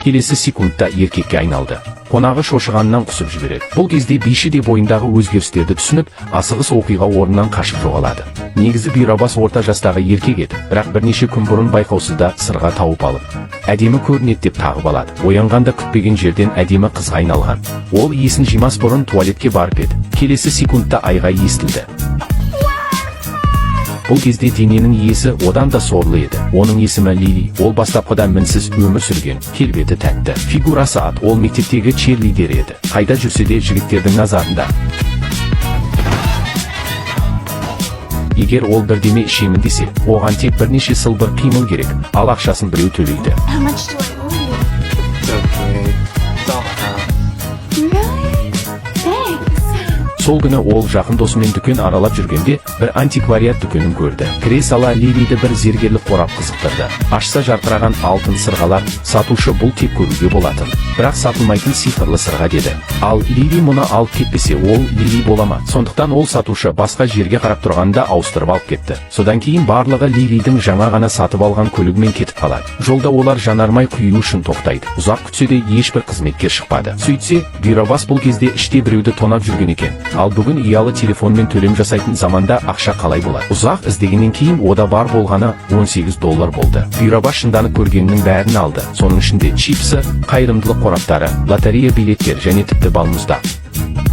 келесі секундта еркекке айналды. Қонағы шошығаннан құсып жібереді. Бұл кезде биші де бойындағы өзгерістерді түсініп, асығыс оқиға орнынан қашып жоғалады. Негізі бұйрабас орта жастағы еркек еді, бірақ бірнеше күн бұрын байқаусызда сырға тауып алып, әдемі көрінеді деп тағып алады. Оянғанда күтпеген жерден әдемі қызға айналған. Ол есін жимас бұрын туалетке барып еді. Келесі секундта айғай естілді. Бұл кезде дененің иесі одан да сорлы еді. Оның есімі Лили. Ол бастапқыда мінсіз өмір сүрген, келбеті тәтті, фигурасы ат. Ол мектептегі черлидер еді. Қайда жүрсе де жігіттердің назарында. Егер ол бірдеме ішемін десе, оған тек бірнеше сылбыр қимыл керек, ал ақшасын біреу төлейді. Сол күні ол жақын досымен дүкен аралап жүргенде бір антиквариат дүкенін көрді. Кіре сала Лилиді бір зергерлік қорап қызықтырды. Ашса жарқыраған алтын сырғалар. Сатушы бұл тек көруге болатын, бірақ сатылмайтын сиқырлы сырға деді. Ал Лили мұны алып кетпесе, ол Лили бола ма? Сондықтан ол сатушы басқа жерге қарап тұрғанда ауыстырып алып кетті. Содан кейін барлығы Лилидің жаңа ғана сатып алған көлігімен кетіп қалады. Жолда олар жанармай құю үшін тоқтайды. Ұзақ күтсе де ешбір қызметкер шықпады. Сөйтсе, бұйрабас бұл кезде іште біреуді тонап жүрген екен. Ал бүгін ұялы телефонмен төлем жасайтын заманда ақша қалай болады? Ұзақ іздегеннен кейін ода бар болғаны $18 болды. Бұйрабас шынданып көргеннің бәрін алды. Соның ішінде чипсы, қайырымдылық қораптары, лотерея билеттер және тіпті балмұздақ.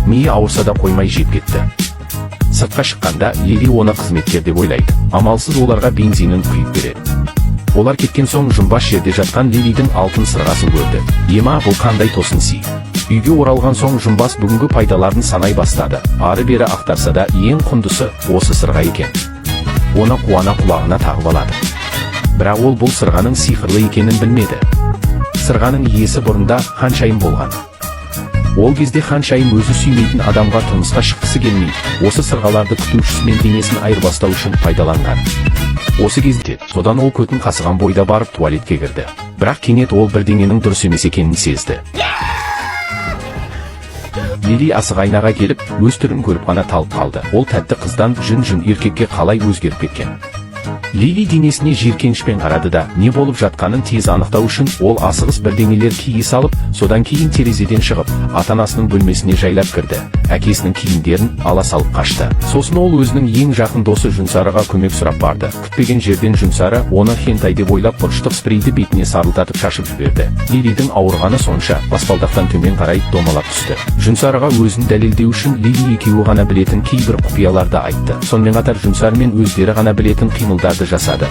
Миы ауырса да қоймай жеп кетті. Сыртқа шыққанда Лили оны қызметкер деп ойлайды. Амалсыз оларға бензинін құйып береді. Олар кеткен соң жұмбас жерде жатқан Лилидің алтын сырғасын көрді. Ема, бұл қандай тосын сый. Үйге оралған соң жұмбас бүгінгі пайдаларын санай бастады. Ары-бері ақтарса да ең құндысы осы сырға екен. Оны қуана құлағына тағып алады. Бірақ ол бұл сырғаның сиқырлы екенін білмеді. Сырғаның иесі бұрында ханшайым болған. Ол кезде ханшайым өзі сүймейтін адамға тұрмысқа шыққысы келмейді. Осы сырғаларды күтушісімен денесін айырбастау үшін пайдаланған. Осы кезде содан ол көтін қасыған бойда барып туалетке кірді. Бірақ кенет ол бірдеңенің дұрыс емес екенін сезді. Лили асық айнаға келіп, өз түрін көріп қана талып қалды. Ол тәтті қыздан жүн еркекке қалай өзгеріп кеткен. Лили денесіне жиіркенішпен қарады да, не болып жатқанын тез анықтау үшін ол асығыс бірдеңелер кие салып, содан кейін терезеден шығып, ата-анасының бөлмесіне жайлап кірді. Әкесінің киімдерін ала салып қашты. Сосын ол өзінің ең жақын досы Жүнсарыға көмек сұрап барды. Күтпеген жерден Жүнсары оны хентай деп ойлап бұрыштық спрейді бетіне сарылтатып шашып жіберді. Лилидің ауырғаны сонша баспалдақтан төмен қарай домалап түсті. Жүнсарыға өзін дәлелдеу үшін Лили екеуі ғана білетін кейбір құпияларды айтты. Сонымен қатар Жүнсарымен өздері ғана білетін қимылдарды жасады.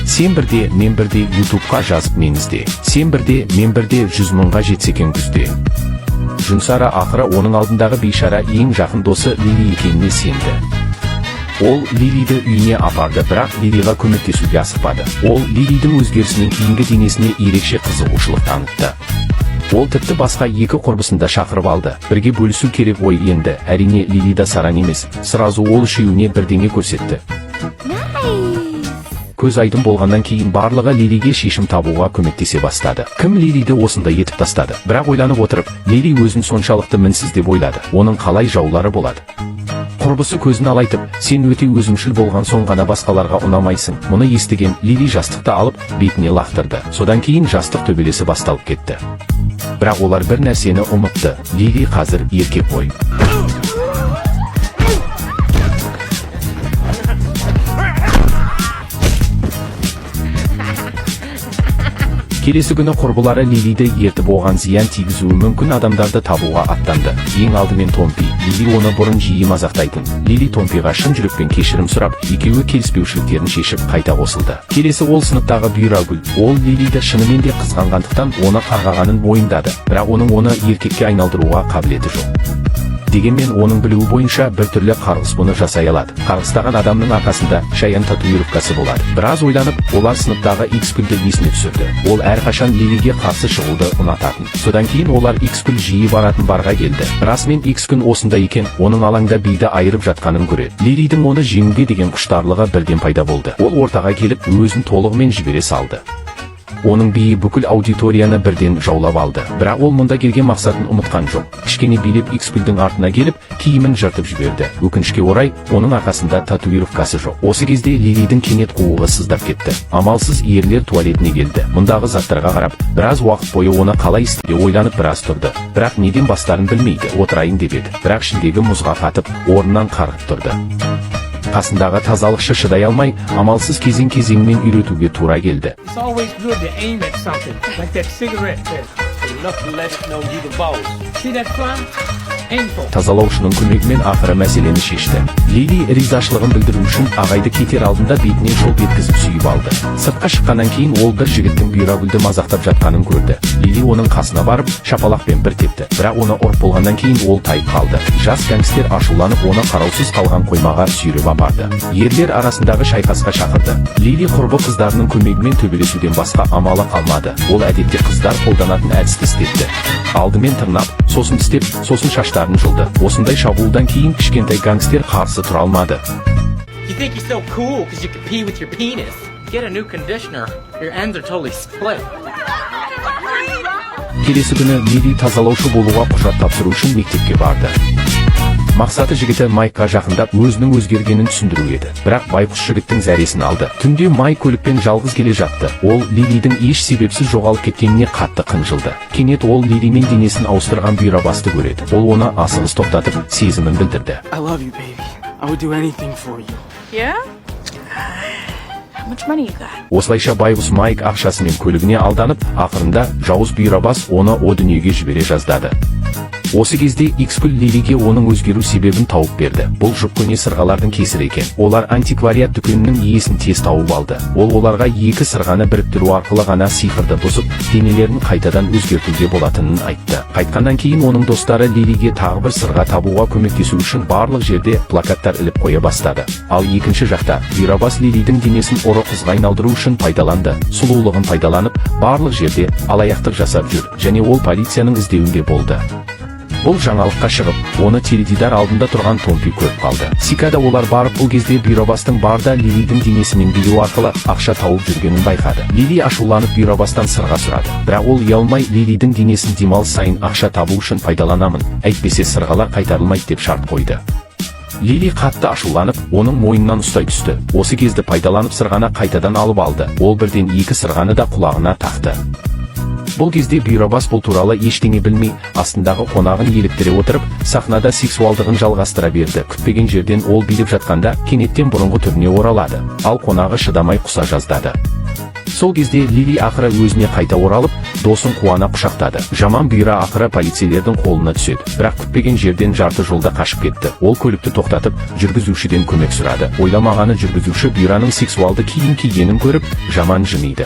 Сен бірде, мен бірде ютубқа жазып мен ізде. Сен бірде, мен бірде 100 мыңға жетсе екен күзде. Жүнсары ақыры оның алдындағы бейшара ең жақын досы Лили екеніне сенді. Ол Лилиді үйіне апарды, бірақ Лилиға көмектесуге асықпады. Ол Лилидің өзгерісінен кейінгі денесіне ерекше қызығушылық танытты. Ол тіпті басқа екі құрбысын да шақырып алды. Бірге бөлісу керек ой енді. Әрине Лилида сараң емес. Сразу ол үшеуіне бірдеңе көрсетті. Көз айдын болғаннан кейін барлығы Лилиге шешім табуға көмектесе бастады. Кім Лилиді осындай етіп тастады? Бірақ ойланып отырып, Лили өзін соншалықты мінсіз деп ойлады. Оның қалай жаулары болады? Құрбысы көзін алайтып, сен өте өзімшіл болған соң ғана басқаларға ұнамайсың. Мұны естіген Лили жастықты алып, бетіне лақтырды. Содан кейін жастық төбелесі басталып кетті. Бірақ олар бір нәрсені ұмытты. Лили қазір еркек ғой. Келесі күні құрбылары Лилиді ертіп оған зиян тигізуі мүмкін адамдарды табуға аттанды. Ең алдымен Томпи. Лили оны бұрын жиі мазақтайтын. Лили Томпиға шын жүрекпен кешірім сұрап, екеуі келіспеушіліктерін шешіп қайта қосылды. Келесі ол сыныптағы Бұйрагүл. Ол Лилиді шынымен де қызғанғандықтан оны қарғағанын мойындады. Бірақ оның оны еркекке айналдыруға қабілеті жоқ. Дегенмен оның білуі бойынша бір түрлі қарғыс бұны жасай алады. Қарғыстаған адамның арқасында шаян татуировкасы болады. Біраз ойланып, олар сыныптағы X-күлді есіне түсірді. Ол әрқашан Лилиге қарсы шығуды ұнататын. Содан кейін олар X-күл жиі баратын барға келді. Расымен X-күн осында екен, оның алаңда биді айырып жатқанын көреді. Лилидің оны жеңуге деген құштарлығы бірден пайда болды. Ол ортаға келіп, өзін толығымен жібере салды. оның биі бүкіл аудиторияны бірден жаулап алды. Бірақ ол мұнда келген мақсатын ұмытқан жоқ. Кішкене билеп X-гүлдің артына келіп, киімін жыртып жіберді. Өкінішке орай, оның арқасында татуировкасы жоқ. Осы кезде Лилидің кенет қуығы сыздап кетті. Амалсыз ерлер туалетіне келді. Мұндағы заттарға қарап, біраз уақыт бойы оны қалай істеуге ойланып біраз тұрды. Бірақ неден бастарын білмейді. Отырайын деп еді. Бірақ ішіндегі мұзға қатып, орнынан қарғып тұрды. Қасындағы тазалықшы шыдай алмай, амалсыз кезең-кезеңмен үйретуге тура келді. Тазалаушының көмегімен ақыры мәселені шешті. Лили ризашылығын білдіру үшін ағайды кетер алдында бетіне жол еткізіп сүйіп алды. Сыртқа шыққаннан кейін ол бір жігіттің бұйрагүлді мазақтап жатқанын көрді. Лили оның қасына барып, шапалақпен бір тепті. Бірақ оны ұрып болғаннан кейін ол тайып қалды. Жас гангстер ашуланып, оны қараусыз қалған қоймаға сүйреп апарды. Ерлер арасындағы шайқасқа шақырды. Лили құрбы қыздарының көмегімен төбелесуден басқа амалы қалмады. Ол әдетте қыздар қолданатын әдісті істетті. Алдымен тырнап, сосын тістеп, сосын шаштарын жұлды. Осындай шабуылдан кейін кішкентай гангстер қарсы тұра алмады. Келесі күні Лили тазалаушы болуға құжат тапсыру үшін мектепке барды. Мақсаты жігіті Майкқа жақындап өзінің өзгергенін түсіндіру еді. Бірақ байқұс жігіттің зәресін алды. Түнде Майк көлікпен жалғыз келе жатты. Ол Лилидің еш себепсіз жоғалып кеткеніне қатты қынжылды. Кенет ол Лилимен денесін ауыстырған бұйрабасты көреді. Ол оны асығыс тоқтатып, сезімін білдірді. Осылайша байғұс Майк ақшасымен көлігіне алданып, ақырында жауыз бұйрабас оны о дүниеге жібере жаздады. Осы кезде X-гүл Лилиге оның өзгеру себебін тауып берді. Бұл жұп көне сырғалардың кесірі екен. Олар антиквариат дүкенінің иесін тез тауып алды. Ол оларға екі сырғаны біріктіру арқылы ғана сиқырды бұзып, денелерін қайтадан өзгертуге болатынын айтты. Қайтқаннан кейін оның достары Лилиге тағы бір сырға табуға көмектесу үшін барлық жерде плакаттар іліп қоя бастады. Ал екінші жақта бұйрабас Лилидің денесін ұры қызға айналдыру үшін пайдаланды. Сұлулығын пайдаланып, барлық жерде алаяқтық жасап жүр, және ол полицияның іздеуінде болды. Бұл жаңалыққа шығып, оны теледидар алдында тұрған Томпи көріп қалды. Сикада олар барып, бұл кезде бұйрабастың барда Лилидің денесімен билеу арқылы ақша тауып жүргенін байқады. Лили ашуланып бұйрабастан сырға сұрады. Бірақ ол ұялмай Лилидің денесін демалыс сайын ақша табу үшін пайдаланамын, әйтпесе сырғалар қайтарылмайды деп шарт қойды. Лили қатты ашуланып, оның мойнынан ұстай түсті. Осы кезді пайдаланып сырғаны қайтадан алып алды. Ол бірден екі сырғаны да құлағына тақты. Бұл кезде бұйрабас бұл туралы ештеңе білмей, астындағы қонағын еліктіре отырып, сахнада сексуалдығын жалғастыра берді. Күтпеген жерден ол билеп жатқанда, кенеттен бұрынғы түріне оралады. Ал қонағы шыдамай құса жаздады. Сол кезде Лили ақыры өзіне қайта оралып, досын қуана құшақтады. Жаман бұйра ақыры полицейлердің қолына түседі. Бірақ күтпеген жерден жарты жолда қашып кетті. Ол көлікті тоқтатып, жүргізушіден көмек сұрады. Ойламағаны жүргізуші бұйраның сексуалды киім кигенін көріп, жаман жымиды.